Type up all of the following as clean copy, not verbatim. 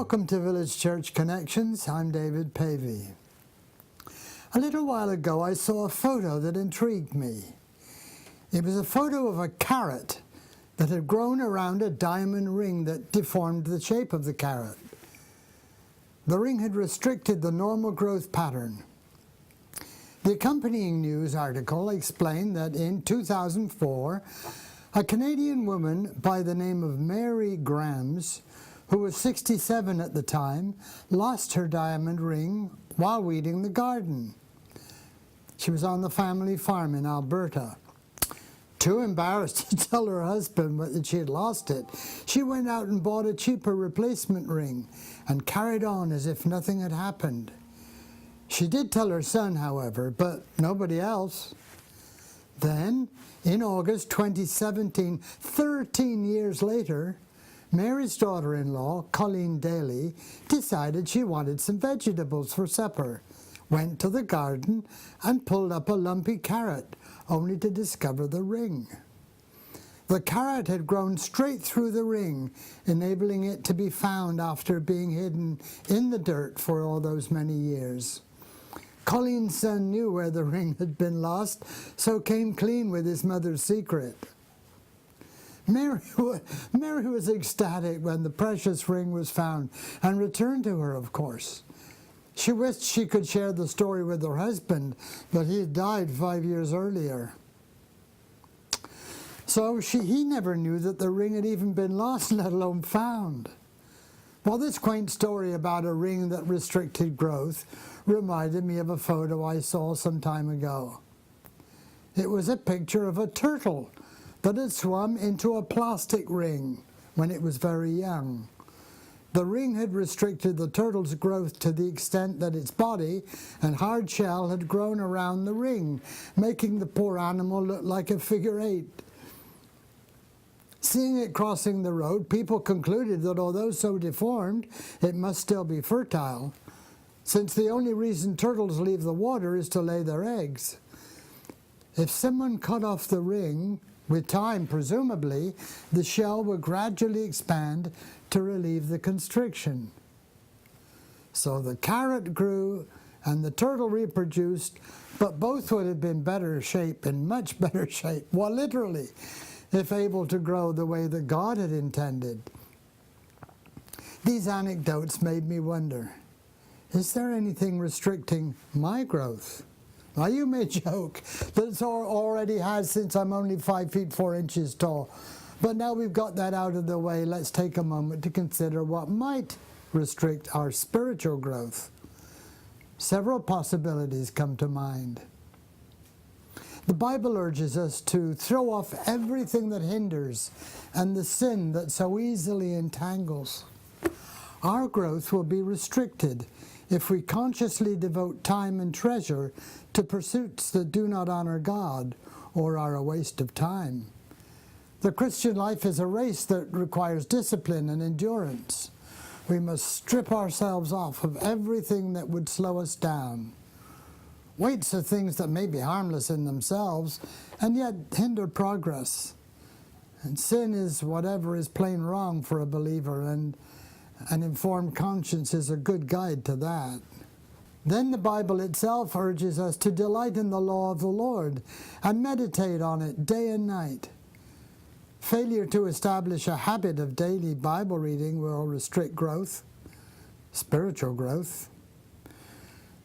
Welcome to Village Church Connections. I'm David Pavey. A little while ago I saw a photo that intrigued me. It was a photo of a carrot that had grown around a diamond ring that deformed the shape of the carrot. The ring had restricted the normal growth pattern. The accompanying news article explained that in 2004, a Canadian woman by the name of Mary Grams, who was 67 at the time, lost her diamond ring while weeding the garden. She was on the family farm in Alberta. Too embarrassed to tell her husband that she had lost it, she went out and bought a cheaper replacement ring and carried on as if nothing had happened. She did tell her son, however, but nobody else. Then, in August 2017, 13 years later, Mary's daughter-in-law, Colleen Daly, decided she wanted some vegetables for supper, went to the garden and pulled up a lumpy carrot, only to discover the ring. The carrot had grown straight through the ring, enabling it to be found after being hidden in the dirt for all those many years. Colleen's son knew where the ring had been lost, so came clean with his mother's secret. Mary was ecstatic when the precious ring was found and returned to her, of course. She wished she could share the story with her husband, but he had died 5 years earlier. So he never knew that the ring had even been lost, let alone found. Well, this quaint story about a ring that restricted growth reminded me of a photo I saw some time ago. It was a picture of a turtle that had swum into a plastic ring when it was very young. The ring had restricted the turtle's growth to the extent that its body and hard shell had grown around the ring, making the poor animal look like a figure eight. Seeing it crossing the road, people concluded that although so deformed, it must still be fertile, since the only reason turtles leave the water is to lay their eggs. If someone cut off the ring, with time, presumably, the shell would gradually expand to relieve the constriction. So the carrot grew and the turtle reproduced, but both would have been better shape, in much better shape, well, literally, if able to grow the way that God had intended. These anecdotes made me wonder, is there anything restricting my growth? Now, you may joke that it already has since I'm only 5 feet 4 inches tall. But now we've got that out of the way, let's take a moment to consider what might restrict our spiritual growth. Several possibilities come to mind. The Bible urges us to throw off everything that hinders and the sin that so easily entangles. Our growth will be restricted if we consciously devote time and treasure to pursuits that do not honor God or are a waste of time. The Christian life is a race that requires discipline and endurance. We must strip ourselves off of everything that would slow us down. Weights are things that may be harmless in themselves and yet hinder progress. And sin is whatever is plain wrong for a believer, and an informed conscience is a good guide to that. Then the Bible itself urges us to delight in the law of the Lord and meditate on it day and night. Failure to establish a habit of daily Bible reading will restrict growth, spiritual growth.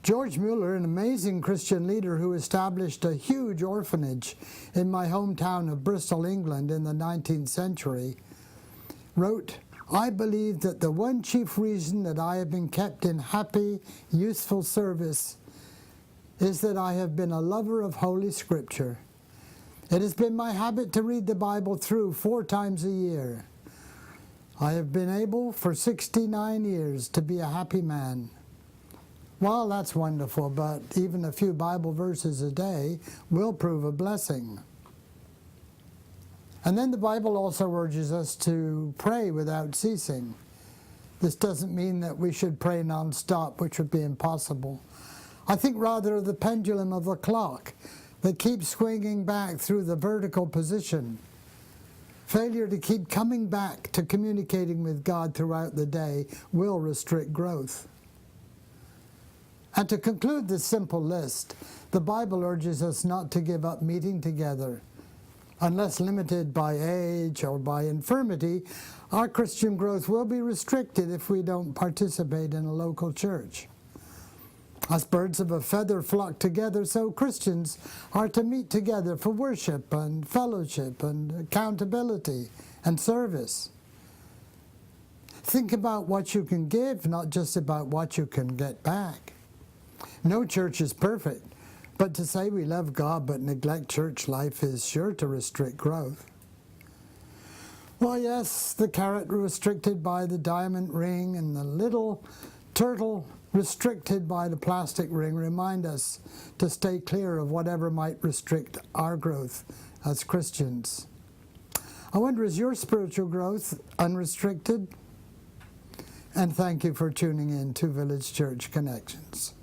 George Mueller, an amazing Christian leader who established a huge orphanage in my hometown of Bristol, England in the 19th century, wrote, "I believe that the one chief reason that I have been kept in happy, useful service is that I have been a lover of Holy Scripture. It has been my habit to read the Bible through 4 times a year. I have been able for 69 years to be a happy man." Well, that's wonderful, but even a few Bible verses a day will prove a blessing. And then the Bible also urges us to pray without ceasing. This doesn't mean that we should pray non-stop, which would be impossible. I think rather of the pendulum of the clock that keeps swinging back through the vertical position. Failure to keep coming back to communicating with God throughout the day will restrict growth. And to conclude this simple list, the Bible urges us not to give up meeting together. Unless limited by age or by infirmity, our Christian growth will be restricted if we don't participate in a local church. As birds of a feather flock together, so Christians are to meet together for worship and fellowship and accountability and service. Think about what you can give, not just about what you can get back. No church is perfect, but to say we love God but neglect church life is sure to restrict growth. Well, yes, the carrot restricted by the diamond ring and the little turtle restricted by the plastic ring remind us to stay clear of whatever might restrict our growth as Christians. I wonder, is your spiritual growth unrestricted? And thank you for tuning in to Village Church Connections.